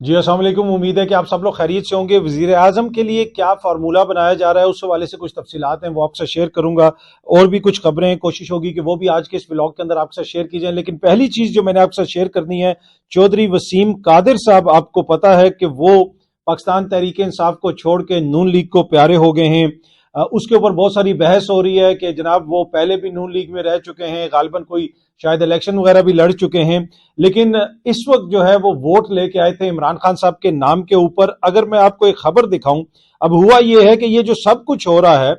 جی السلام علیکم، امید ہے کہ آپ سب لوگ خیریت سے ہوں گے۔ وزیر اعظم کے لیے کیا فارمولہ بنایا جا رہا ہے اس حوالے سے کچھ تفصیلات ہیں، وہ آپ سے شیئر کروں گا، اور بھی کچھ خبریں کوشش ہوگی کہ وہ بھی آج کے اس ولاگ کے اندر آپ سے شیئر کی جائیں۔ لیکن پہلی چیز جو میں نے آپ سے شیئر کرنی ہے، چودھری وسیم قادر صاحب، آپ کو پتا ہے کہ وہ پاکستان تحریک انصاف کو چھوڑ کے نون لیگ کو پیارے ہو گئے ہیں۔ اس کے اوپر بہت ساری بحث ہو رہی ہے کہ جناب وہ پہلے بھی نون لیگ میں رہ چکے ہیں، غالباً کوئی شاید الیکشن وغیرہ بھی لڑ چکے ہیں، لیکن اس وقت جو ہے وہ ووٹ لے کے آئے تھے عمران خان صاحب کے نام کے اوپر۔ اگر میں آپ کو ایک خبر دکھاؤں، اب ہوا یہ ہے کہ یہ جو سب کچھ ہو رہا ہے،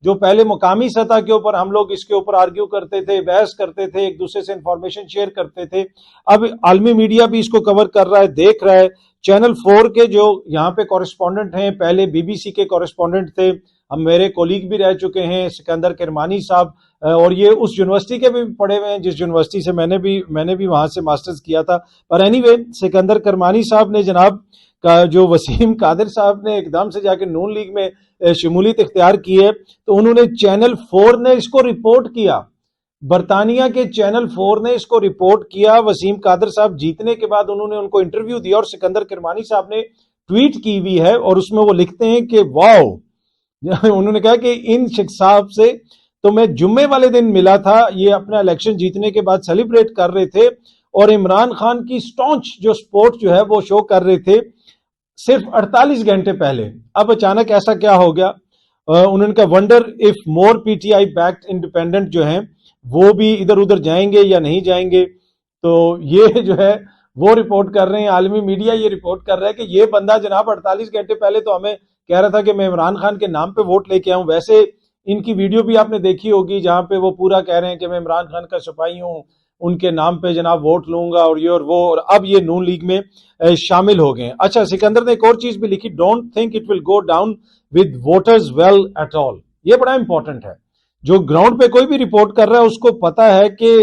جو پہلے مقامی سطح کے اوپر ہم لوگ اس کے اوپر آرگیو کرتے تھے، بحث کرتے تھے، ایک دوسرے سے انفارمیشن شیئر کرتے تھے، اب عالمی میڈیا بھی اس کو کور کر رہا ہے، دیکھ رہا ہے۔ چینل 4 کے جو یہاں پہ کورسپونڈنٹ ہیں، پہلے بی بی سی کے کورسپونڈنٹ تھے، ہم میرے کولیگ بھی رہ چکے ہیں سکندر کرمانی صاحب، اور یہ اس یونیورسٹی کے بھی پڑھے ہوئے ہیں جس یونیورسٹی سے میں نے بھی وہاں سے ماسٹرز کیا تھا۔ پر اینی وے، سکندر کرمانی صاحب نے جناب کا جو وسیم قادر صاحب نے ایک دم سے جا کے نون لیگ میں شمولیت اختیار کی ہے، تو انہوں نے چینل 4 نے اس کو رپورٹ کیا، برطانیہ کے چینل 4 نے اس کو رپورٹ کیا۔ وسیم قادر صاحب جیتنے کے بعد انہوں نے ان کو انٹرویو دیا، اور سکندر کرمانی صاحب نے ٹویٹ کی ہوئی ہے، اور اس میں وہ لکھتے ہیں کہ واو، انہوں نے کہا کہ ان شخص صاحب سے تو میں جمعے والے دن ملا تھا، یہ اپنا الیکشن جیتنے کے بعد سیلیبریٹ کر رہے تھے، اور عمران خان کی سٹونچ جو سپورٹ جو ہے وہ شو کر رہے تھے صرف 48 گھنٹے پہلے۔ اب اچانک ایسا کیا ہو گیا؟ انہوں نے کہا wonder if more P T I backed independent جو ہیں وہ بھی ادھر ادھر جائیں گے یا نہیں جائیں گے۔ تو یہ جو ہے وہ رپورٹ کر رہے ہیں، عالمی میڈیا یہ رپورٹ کر رہا ہے کہ یہ بندہ جناب 48 گھنٹے پہلے تو ہمیں کہہ رہا تھا کہ میں عمران خان کے نام پہ ووٹ لے کے آؤں۔ ویسے ان کی ویڈیو بھی آپ نے دیکھی ہوگی جہاں پہ وہ پورا کہہ رہے ہیں کہ میں عمران خان کا سپاہی ہوں، ان کے نام پہ جناب ووٹ لوں گا، اور یہ اور وہ، اور اب یہ نون لیگ میں شامل ہو گئے ہیں۔ اچھا، سکندر نے ایک اور چیز بھی لکھی، don't think it will go down with voters well at all. یہ بڑا امپورٹنٹ ہے، جو گراؤنڈ پہ کوئی بھی رپورٹ کر رہا ہے اس کو پتا ہے کہ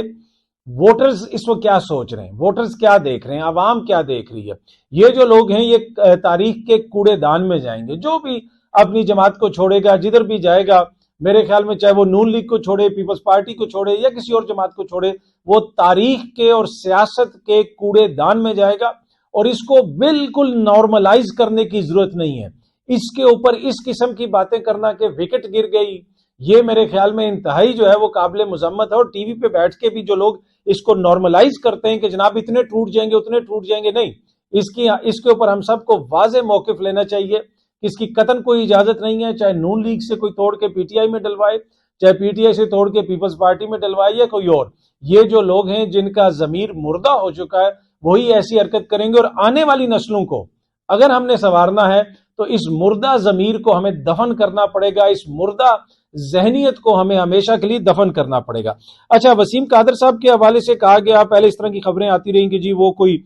ووٹرز اس وقت کیا سوچ رہے ہیں، ووٹرز کیا دیکھ رہے ہیں، عوام کیا دیکھ رہی ہے۔ یہ جو لوگ ہیں یہ تاریخ کے کوڑے دان میں جائیں گے، جو بھی اپنی جماعت کو چھوڑے گا، جدھر بھی جائے گا، میرے خیال میں چاہے وہ نون لیگ کو چھوڑے، پیپلز پارٹی کو چھوڑے، یا کسی اور جماعت کو چھوڑے، وہ تاریخ کے اور سیاست کے کوڑے دان میں جائے گا، اور اس کو بالکل نارملائز کرنے کی ضرورت نہیں ہے۔ اس کے اوپر اس قسم کی باتیں کرنا کہ وکٹ گر گئی، یہ میرے خیال میں انتہائی جو ہے وہ قابل مذمت ہے۔ اور ٹی وی پہ بیٹھ کے بھی جو لوگ اس کو نارملائز کرتے ہیں کہ جناب اتنے ٹوٹ جائیں گے، اتنے ٹوٹ جائیں گے، نہیں، اس کے اوپر ہم سب کو واضح موقف لینا چاہیے کہ اس کی قطعاً کوئی اجازت نہیں ہے، چاہے نون لیگ سے کوئی توڑ کے پی ٹی آئی میں ڈلوائے، چاہے پی ٹی آئی سے توڑ کے پیپلز پارٹی میں ڈلوائے، یا کوئی اور۔ یہ جو لوگ ہیں جن کا ضمیر مردہ ہو چکا ہے، وہی ایسی حرکت کریں گے، اور آنے والی نسلوں کو اگر ہم نے سنوارنا ہے تو اس مردہ ضمیر کو ہمیں دفن کرنا پڑے گا، اس مردہ ذہنیت کو ہمیں ہمیشہ کے لیے دفن کرنا پڑے گا۔ اچھا، وسیم قادر صاحب کے حوالے سے کہا گیا، پہلے اس طرح کی خبریں آتی رہیں کہ جی وہ کوئی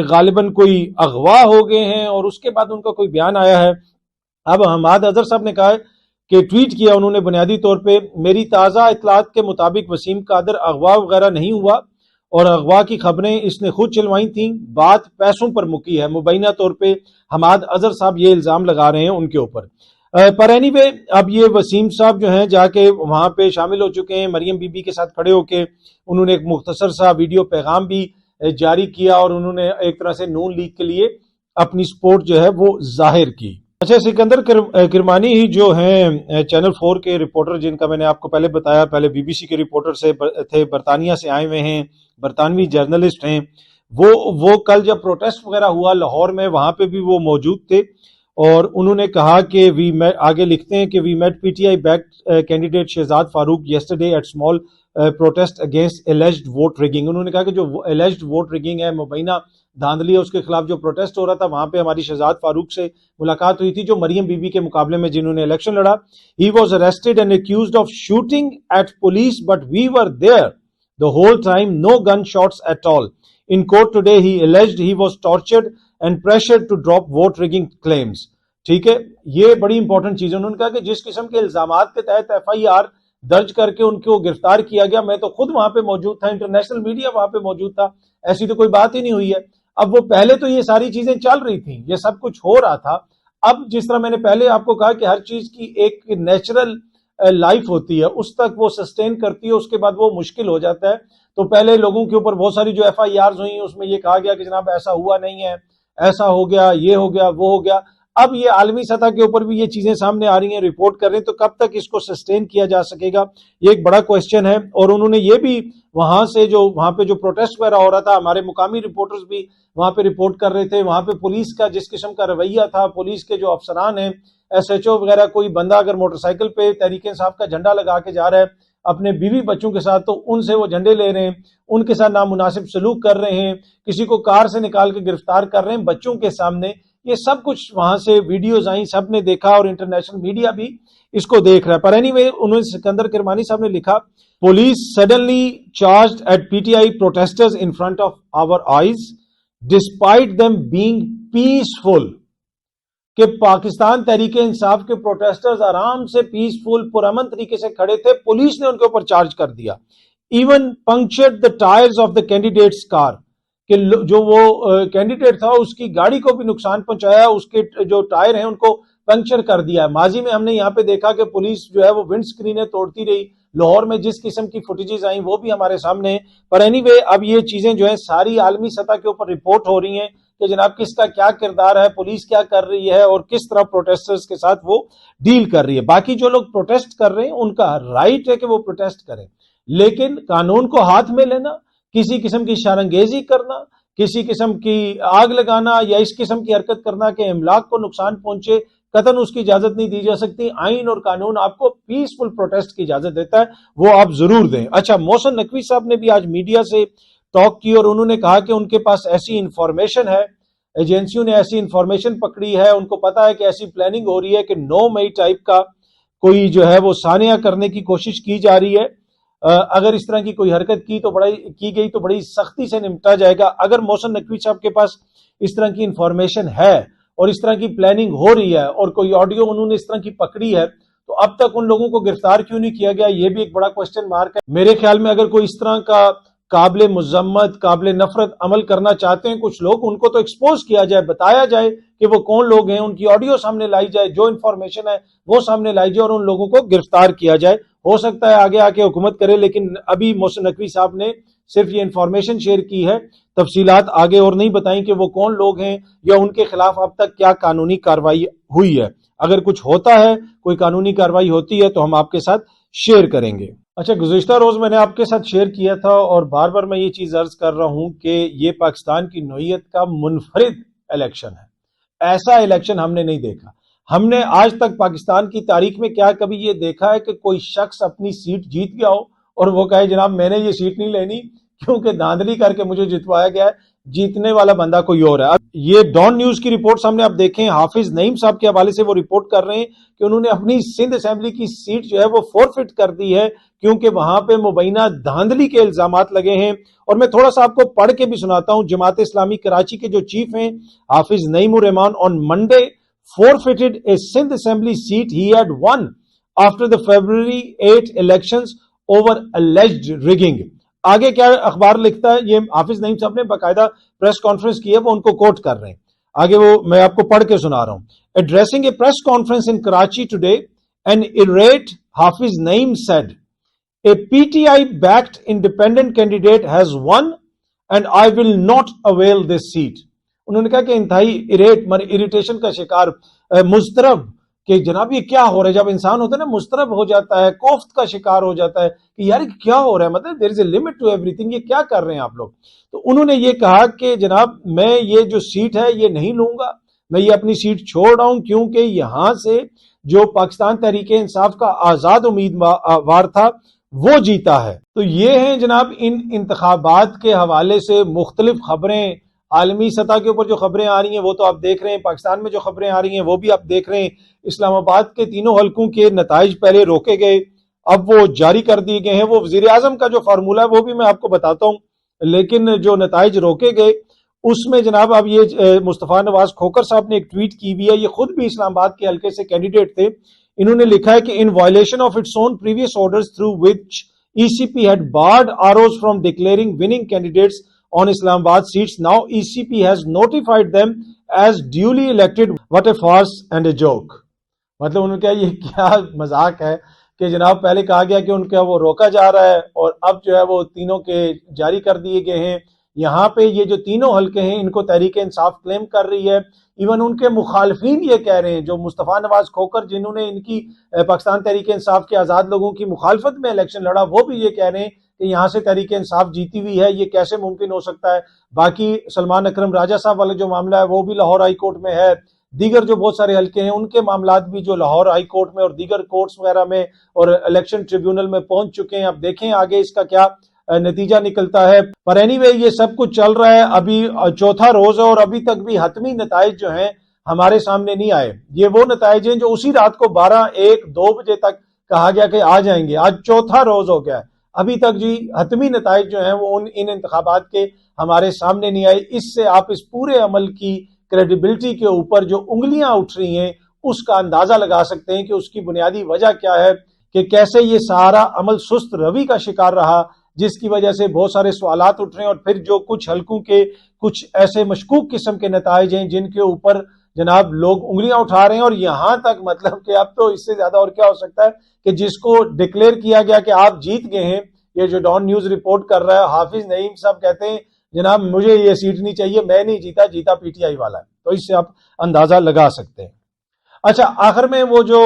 غالباً کوئی اغوا ہو گئے ہیں، اور اس کے بعد ان کا کوئی بیان آیا ہے۔ اب حماد اظہر صاحب نے کہا ہے کہ ٹویٹ کیا انہوں نے بنیادی طور پہ، میری تازہ اطلاعات کے مطابق وسیم قادر اغوا وغیرہ نہیں ہوا، اور اغوا کی خبریں اس نے خود چلوائی تھیں، بات پیسوں پر مکی ہے۔ مبینہ طور پہ حماد اظہر صاحب یہ الزام لگا رہے ہیں ان کے اوپر۔ پر اینی وے، اب یہ وسیم صاحب جو ہیں جا کے وہاں پہ شامل ہو چکے ہیں، مریم بی بی کے ساتھ کھڑے ہو کے انہوں نے ایک مختصر سا ویڈیو پیغام بھی جاری کیا، اور انہوں نے ایک طرح سے نون لیگ کے لیے اپنی سپورٹ جو ہے وہ ظاہر کی۔ اچھا، سکندر کرمانی ہی جو ہیں چینل 4 کے رپورٹر، جن کا میں نے آپ کو پہلے بتایا، پہلے بی بی سی کے رپورٹر سے تھے، برطانیہ سے آئے ہوئے ہیں، برطانوی جرنلسٹ ہیں، وہ کل جب پروٹیسٹ وغیرہ ہوا لاہور میں، وہاں پہ بھی وہ موجود تھے، اور انہوں نے کہا کہ آگے لکھتے ہیں کہ we met P T I backed candidate Shahzad Farooq yesterday at small protest against alleged vote rigging. انہوں نے کہا کہ جو ایلیجڈ ووٹ ریگنگ ہے، مبینہ دھاندلی ہے، اس کے خلاف جو پروٹیسٹ ہو رہا تھا، وہاں پہ ہماری شہزاد فاروق سے ملاقات ہوئی تھی، جو مریم بی بی کے مقابلے میں جنہوں نے الیکشن لڑا۔ He was arrested and accused of shooting at police but we were there the whole time, no gunshots at all. In court today, he alleged he was tortured and pressured to drop vote rigging claims. ٹھیک ہے، یہ بڑی important چیز ہے۔ انہوں نے کہا کہ جس قسم کے الزامات کے تحت ایف آئی آر درج کر کے ان کو گرفتار کیا گیا، میں تو خود وہاں پہ موجود تھا، انٹرنیشنل میڈیا وہاں پہ موجود تھا، ایسی تو کوئی بات ہی نہیں ہوئی ہے۔ اب وہ پہلے تو یہ ساری چیزیں چل رہی تھیں، یہ سب کچھ ہو رہا تھا۔ اب جس طرح میں نے پہلے آپ کو کہا کہ ہر چیز کی ایک نیچرل لائف ہوتی ہے، اس تک وہ سسٹین کرتی ہے، اس کے بعد وہ مشکل ہو جاتا ہے۔ تو پہلے لوگوں کے اوپر بہت ساری جو ایف آئی آرز ہوئی، اس میں یہ کہا گیا کہ جناب ایسا ہوا نہیں ہے، ایسا ہو گیا، یہ ہو گیا، وہ ہو گیا. اب یہ عالمی سطح کے اوپر بھی یہ چیزیں سامنے آ رہی ہیں، رپورٹ کر رہے ہیں، تو کب تک اس کو سسٹین کیا جا سکے گا، یہ ایک بڑا کوسچن ہے. اور انہوں نے یہ بھی وہاں پہ جو پروٹیسٹ وغیرہ ہو رہا تھا، ہمارے مقامی رپورٹرز بھی وہاں پہ رپورٹ کر رہے تھے، وہاں پہ پولیس کا جس قسم کا رویہ تھا، پولیس کے جو افسران ہیں، ایس ایچ او وغیرہ، کوئی بندہ اگر موٹر سائیکل پہ تحریک انصاف کا جھنڈا لگا کے جا رہا ہے اپنے بیوی بچوں کے ساتھ، تو ان سے وہ جھنڈے لے رہے ہیں، ان کے ساتھ نامناسب سلوک کر رہے ہیں، کسی کو کار سے نکال کے گرفتار کر رہے ہیں بچوں کے سامنے. یہ سب کچھ وہاں سے ویڈیوز آئیں، سب نے دیکھا، اور انٹرنیشنل میڈیا بھی اس کو دیکھ رہا ہے. پر اینی وے، انہوں نے سکندر کرمانی صاحب نے لکھا، police suddenly charged at P T I protesters in front of our eyes despite them being peaceful. کہ پاکستان تحریک انصاف کے پروٹیسٹرز آرام سے پیسفل پرامن طریقے سے کھڑے تھے، پولیس نے ان کے اوپر چارج کر دیا. Even punctured the tires of the candidate's car. کہ جو وہ کینڈیڈیٹ تھا اس کی گاڑی کو بھی نقصان پہنچایا، اس کے جو ٹائر ہیں ان کو پنکچر کر دیا. ماضی میں ہم نے یہاں پہ دیکھا کہ پولیس جو ہے وہ ونڈ سکرینیں توڑتی رہی. لاہور میں جس قسم کی فوٹیجز آئیں وہ بھی ہمارے سامنے ہیں. پر اینی وے، اب یہ چیزیں جو ہیں ساری عالمی سطح کے اوپر رپورٹ ہو رہی ہیں کہ جناب کس کا کیا کردار ہے، پولیس کیا کر رہی ہے، اور کس طرح پروٹیسٹرز کے ساتھ وہ ڈیل کر رہی ہے. باقی جو لوگ پروٹیسٹ کر رہے ہیں ان کا رائٹ ہے کہ وہ پروٹیسٹ کریں، لیکن قانون کو ہاتھ میں لینا، کسی قسم کی شرانگیزی کرنا، کسی قسم کی آگ لگانا یا اس قسم کی حرکت کرنا کہ املاک کو نقصان پہنچے، قطعاً اس کی اجازت نہیں دی جا سکتی. آئین اور قانون آپ کو پیسفل پروٹیسٹ کی اجازت دیتا ہے، وہ آپ ضرور دیں. اچھا، محسن نقوی صاحب نے بھی آج میڈیا سے ٹاک کی، اور انہوں نے کہا کہ ان کے پاس ایسی انفارمیشن ہے، ایجنسیوں نے ایسی انفارمیشن پکڑی ہے، ان کو پتا ہے کہ ایسی پلاننگ ہو رہی ہے کہ 9 مئی ٹائپ کا کوئی جو ہے وہ سانحہ کرنے کی کوشش کی جا رہی ہے. اگر اس طرح کی کوئی حرکت کی گئی تو بڑی سختی سے نمٹا جائے گا. اگر محسن نقوی صاحب کے پاس اس طرح کی انفارمیشن ہے اور اس طرح کی پلاننگ ہو رہی ہے اور کوئی آڈیو انہوں نے اس طرح کی پکڑی ہے، تو اب تک ان لوگوں کو گرفتار کیوں نہیں کیا گیا؟ یہ بھی ایک بڑا کوسچن مارک ہے. میرے خیال میں اگر کوئی اس طرح کا قابل مذمت، قابل نفرت عمل کرنا چاہتے ہیں کچھ لوگ، ان کو تو ایکسپوز کیا جائے، بتایا جائے کہ وہ کون لوگ ہیں، ان کی آڈیو سامنے لائی جائے، جو انفارمیشن ہے وہ سامنے لائی جائے، اور ان لوگوں کو گرفتار کیا جائے. ہو سکتا ہے آگے آ کے حکومت کرے، لیکن ابھی محسن نقوی صاحب نے صرف یہ انفارمیشن شیئر کی ہے، تفصیلات آگے اور نہیں بتائیں کہ وہ کون لوگ ہیں یا ان کے خلاف اب تک کیا قانونی کارروائی ہوئی ہے. اگر کچھ ہوتا ہے، کوئی قانونی کارروائی ہوتی ہے تو ہم آپ کے ساتھ شیئر کریں گے. اچھا، گزشتہ روز میں نے آپ کے ساتھ شیئر کیا تھا، اور بار بار میں یہ چیز عرض کر رہا ہوں کہ یہ پاکستان کی نوعیت کا منفرد الیکشن ہے. ایسا الیکشن ہم نے نہیں دیکھا. ہم نے آج تک پاکستان کی تاریخ میں کیا کبھی یہ دیکھا ہے کہ کوئی شخص اپنی سیٹ جیت گیا ہو اور وہ کہے جناب میں نے یہ سیٹ نہیں لینی کیونکہ دھاندلی کر کے مجھے جتوایا گیا ہے، جیتنے والا بندہ کوئی اور ہے. اب یہ ڈان نیوز کی رپورٹ سامنے آپ دیکھیں، حافظ نعیم صاحب کے حوالے سے وہ رپورٹ کر رہے ہیں کہ انہوں نے اپنی سندھ اسمبلی کی سیٹ جو ہے وہ فورفٹ کر دی ہے کیونکہ وہاں پہ مبینہ دھاندلی کے الزامات لگے ہیں. اور میں تھوڑا سا آپ کو پڑھ کے بھی سناتا ہوں. جماعت اسلامی کراچی کے جو چیف ہیں Hafiz Naeem ur-Rehman on Monday forfeited a Sindh assembly seat he had won after the February 8 elections over alleged rigging. آگے کیا اخبار لکھتا ہے، یہ حافظ نعیم صاحب نے باقاعدہ پریس کانفرنس کی ہے، وہ ان کو کوٹ کر رہے ہیں. آگے وہ میں آپ کو پڑھ کے سنا رہا ہوں. Addressing a press conference in Karachi today, an irate Hafiz Naeem said, "A PTI backed independent candidate has won and I will not avail this seat." انہوں نے کہا کہ انتہائی اریٹیشن کا شکار، مضطرب، کہ جناب یہ کیا ہو رہا ہے. جب انسان ہوتا ہے نا مضطرب ہو جاتا ہے، کوفت کا شکار ہو جاتا ہے کہ یار کیا ہو رہا ہے، مطلب there is a limit to everything، یہ کیا کر رہے ہیں آپ لوگ. تو انہوں نے یہ کہا کہ جناب میں یہ جو سیٹ ہے یہ نہیں لوں گا، میں یہ اپنی سیٹ چھوڑ رہا ہوں کیونکہ یہاں سے جو پاکستان تحریک انصاف کا آزاد امیدوار تھا وہ جیتا ہے. تو یہ ہیں جناب ان انتخابات کے حوالے سے مختلف خبریں. عالمی سطح کے اوپر جو خبریں آ رہی ہیں وہ تو آپ دیکھ رہے ہیں، پاکستان میں جو خبریں آ رہی ہیں وہ بھی آپ دیکھ رہے ہیں. اسلام آباد کے تینوں حلقوں کے نتائج پہلے روکے گئے، اب وہ جاری کر دیے گئے ہیں. وہ وزیر اعظم کا جو فارمولہ ہے وہ بھی میں آپ کو بتاتا ہوں، لیکن جو نتائج روکے گئے اس میں جناب اب یہ مصطفیٰ نواز کھوکر صاحب نے ایک ٹویٹ کی ہوئی ہے، یہ خود بھی اسلام آباد کے حلقے سے کینڈیڈیٹ تھے. انہوں نے لکھا ہے کہ ان violation of its own previous orders through which ECP had barred ROs from declaring winning candidates on Islamabad seats. Now ECP has notified them as duly elected. What a farce and a joke. مطلب انہوں نے کہا یہ کیا مذاق ہے کہ جناب پہلے کہا گیا کہ ان کا وہ روکا جا رہا ہے اور اب جو ہے وہ تینوں کے جاری کر دیے گئے ہیں. یہاں پہ یہ جو تینوں حلقے ہیں ان کو تحریک انصاف کلیم کر رہی ہے. ایون ان کے مخالفین یہ کہہ رہے ہیں، جو مصطفیٰ نواز کھوکر جنہوں نے ان کی پاکستان تحریک انصاف کے آزاد لوگوں کی مخالفت میں الیکشن لڑا، وہ بھی یہ کہہ رہے ہیں کہ یہاں سے تحریک انصاف جیتی ہوئی ہے، یہ کیسے ممکن ہو سکتا ہے. باقی سلمان اکرم راجہ صاحب والا جو معاملہ ہے وہ بھی لاہور ہائی کورٹ میں ہے. دیگر جو بہت سارے حلقے ہیں ان کے معاملات بھی جو لاہور ہائی کورٹ میں اور دیگر کورٹس وغیرہ میں اور الیکشن ٹریبیونل میں پہنچ چکے ہیں. اب دیکھیں آگے اس کا کیا نتیجہ نکلتا ہے. پر اینی وے یہ سب کچھ چل رہا ہے، ابھی چوتھا روز ہے اور ابھی تک بھی حتمی نتائج جو ہیں ہمارے سامنے نہیں آئے. یہ وہ نتائج ہیں جو اسی رات کو 12، 1، 2 بجے تک کہا گیا کہ آ جائیں گے. آج چوتھا روز ہو گیا ہے، ابھی تک جی حتمی نتائج جو ہیں وہ ان انتخابات کے ہمارے سامنے نہیں آئے. اس سے آپ اس پورے عمل کی کریڈیبلٹی کے اوپر جو انگلیاں اٹھ رہی ہیں اس کا اندازہ لگا سکتے ہیں کہ اس کی بنیادی وجہ کیا ہے، کہ کیسے یہ سارا عمل سست روی کا شکار رہا، جس کی وجہ سے بہت سارے سوالات اٹھ رہے ہیں. اور پھر جو کچھ حلقوں کے کچھ ایسے مشکوک قسم کے نتائج ہیں جن کے اوپر جناب لوگ انگلیاں اٹھا رہے ہیں. اور یہاں تک مطلب کہ اب تو اس سے زیادہ اور کیا ہو سکتا ہے کہ جس کو ڈکلیئر کیا گیا کہ آپ جیت گئے ہیں، یہ جو ڈان نیوز رپورٹ کر رہا ہے، حافظ نعیم صاحب کہتے ہیں جناب مجھے یہ سیٹ نہیں چاہیے، میں نہیں جیتا، جیتا پی ٹی آئی والا ہے. تو اس سے آپ اندازہ لگا سکتے ہیں. اچھا آخر میں وہ جو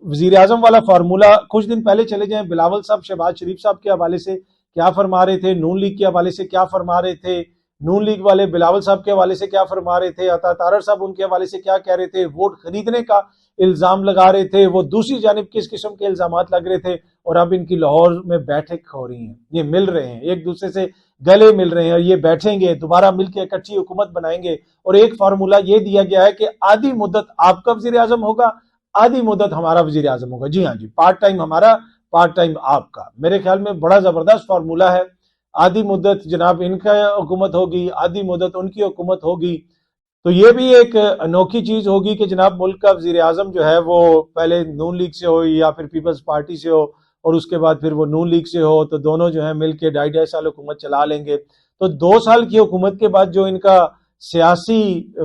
وزیر اعظم والا فارمولا، کچھ دن پہلے چلے جائیں بلاول صاحب شہباز شریف صاحب کے حوالے سے کیا فرما رہے تھے، نون لیگ کے حوالے سے کیا فرما رہے تھے، نون لیگ والے بلاول صاحب کے حوالے سے کیا فرما رہے تھے، عطا تارڑ صاحب ان کے حوالے سے کیا کہہ رہے تھے، ووٹ خریدنے کا الزام لگا رہے تھے، وہ دوسری جانب کس قسم کے الزامات لگ رہے تھے. اور اب ان کی لاہور میں بیٹھک ہو رہی ہیں، یہ مل رہے ہیں ایک دوسرے سے، گلے مل رہے ہیں اور یہ بیٹھیں گے دوبارہ مل کے اکٹھی حکومت بنائیں گے. اور ایک فارمولا یہ دیا گیا ہے کہ آدھی مدت آپ کا وزیر اعظم ہوگا، آدھی مدت ہمارا وزیر اعظم ہوگا. جی ہاں جی، پارٹ ٹائم ہمارا، پارٹ ٹائم آپ کا. میرے خیال میں بڑا زبردست فارمولا ہے. آدھی مدت جناب ان کا حکومت ہوگی، آدھی مدت ان کی حکومت ہوگی. تو یہ بھی ایک انوکھی چیز ہوگی کہ جناب ملک کا وزیر اعظم جو ہے وہ پہلے نون لیگ سے ہو یا پھر پیپلز پارٹی سے ہو، اور اس کے بعد پھر وہ نون لیگ سے ہو، تو دونوں جو ہیں مل کے 2.5 سال حکومت چلا لیں گے. تو 2 سال کی حکومت کے بعد جو ان کا سیاسی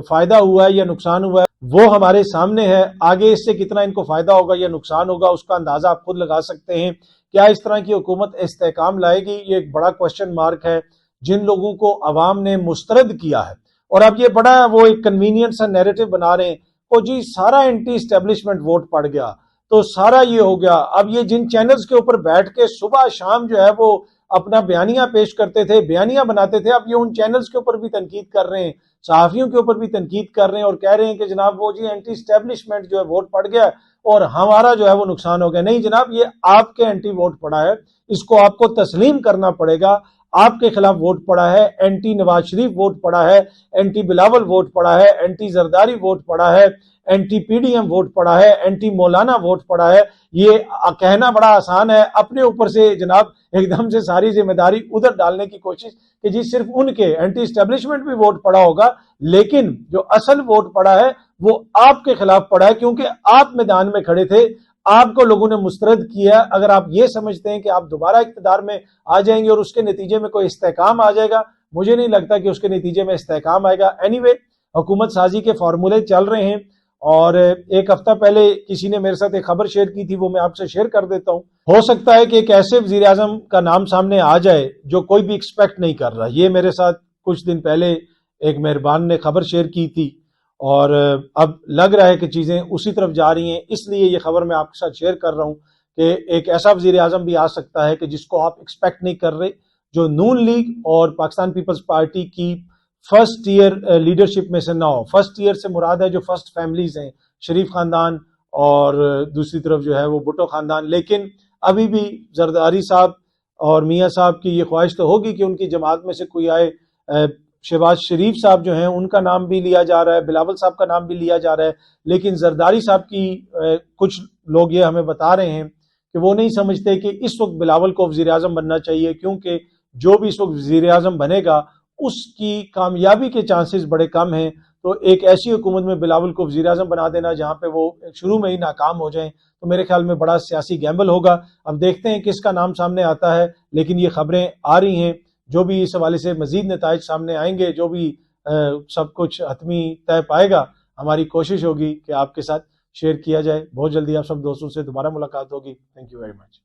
فائدہ ہوا ہے یا نقصان ہوا ہے وہ ہمارے سامنے ہے. آگے اس سے کتنا ان کو فائدہ ہوگا یا نقصان ہوگا اس کا اندازہ آپ خود لگا سکتے ہیں. کیا اس طرح کی حکومت استحکام لائے گی؟ یہ ایک بڑا کوشچن مارک ہے. جن لوگوں کو عوام نے مسترد کیا ہے اور اب یہ بڑا وہ ایک کنوینئنس سا نیریٹو بنا رہے ہیں، او جی سارا اینٹی اسٹیبلشمنٹ ووٹ پڑ گیا تو سارا یہ ہو گیا. اب یہ جن چینلز کے اوپر بیٹھ کے صبح شام جو ہے وہ اپنا بیانیہ پیش کرتے تھے، بیانیہ بناتے تھے، اب یہ ان چینلز کے اوپر بھی تنقید کر رہے ہیں، صحافیوں کے اوپر بھی تنقید کر رہے ہیں اور کہہ رہے ہیں کہ جناب وہ جی اینٹی اسٹیبلشمنٹ جو ہے ووٹ پڑ گیا اور ہمارا جو ہے وہ نقصان ہو گیا. نہیں جناب، یہ آپ کے اینٹی ووٹ پڑا ہے، اس کو آپ کو تسلیم کرنا پڑے گا. آپ کے خلاف ووٹ پڑا ہے، اینٹی نواز شریف ووٹ پڑا ہے، اینٹی بلاول ووٹ پڑا ہے، اینٹی زرداری ووٹ پڑا ہے، anti P D M vote پڑا ہے، اینٹی مولانا ووٹ پڑا ہے. یہ کہنا بڑا آسان ہے، اپنے اوپر سے جناب ایک دم سے ساری ذمہ داری ادھر ڈالنے کی کوشش کہ جی صرف ان کے اینٹی اسٹیبلشمنٹ بھی ووٹ پڑا ہوگا، لیکن جو اصل ووٹ پڑا ہے وہ آپ کے خلاف پڑا ہے کیونکہ آپ میدان میں کھڑے تھے، آپ کو لوگوں نے مسترد کیا. اگر آپ یہ سمجھتے ہیں کہ آپ دوبارہ اقتدار میں آ جائیں گے اور اس کے نتیجے میں کوئی استحکام آ جائے گا، مجھے نہیں لگتا کہ اس کے نتیجے میں استحکام آئے گا. اینی وے حکومت سازی کے فارمولے چل رہے ہیں اور ایک ہفتہ پہلے کسی نے میرے ساتھ ایک خبر شیئر کی تھی، وہ میں آپ سے شیئر کر دیتا ہوں. ہو سکتا ہے کہ ایک ایسے وزیر اعظم کا نام سامنے آ جائے جو کوئی بھی ایکسپیکٹ نہیں کر رہا. یہ میرے ساتھ کچھ دن پہلے ایک مہربان نے خبر شیئر کی تھی اور اب لگ رہا ہے کہ چیزیں اسی طرف جا رہی ہیں. اس لیے یہ خبر میں آپ کے ساتھ شیئر کر رہا ہوں کہ ایک ایسا وزیر اعظم بھی آ سکتا ہے کہ جس کو آپ ایکسپیکٹ نہیں کر رہے، جو نون لیگ اور پاکستان پیپلز پارٹی کی فرسٹ ایئر لیڈرشپ میں سے نہ ہو. فرسٹ ایئر سے مراد ہے جو فرسٹ فیملیز ہیں، شریف خاندان اور دوسری طرف جو ہے وہ بھٹو خاندان. لیکن ابھی بھی زرداری صاحب اور میاں صاحب کی یہ خواہش تو ہوگی کہ ان کی جماعت میں سے کوئی آئے. شہباز شریف صاحب جو ہیں ان کا نام بھی لیا جا رہا ہے، بلاول صاحب کا نام بھی لیا جا رہا ہے، لیکن زرداری صاحب کی کچھ لوگ یہ ہمیں بتا رہے ہیں کہ وہ نہیں سمجھتے کہ اس وقت بلاول کو وزیر اعظم بننا چاہیے، کیونکہ جو بھی اس وقت وزیر اعظم بنے گا اس کی کامیابی کے چانسز بڑے کم ہیں. تو ایک ایسی حکومت میں بلاول کو وزیر اعظم بنا دینا جہاں پہ وہ شروع میں ہی ناکام ہو جائیں تو میرے خیال میں بڑا سیاسی گیمبل ہوگا. اب دیکھتے ہیں کس کا نام سامنے آتا ہے، لیکن یہ خبریں آ رہی ہیں. جو بھی اس حوالے سے مزید نتائج سامنے آئیں گے، جو بھی سب کچھ حتمی طے پائے گا، ہماری کوشش ہوگی کہ آپ کے ساتھ شیئر کیا جائے. بہت جلدی آپ سب دوستوں سے دوبارہ ملاقات ہوگی. Thank you very much.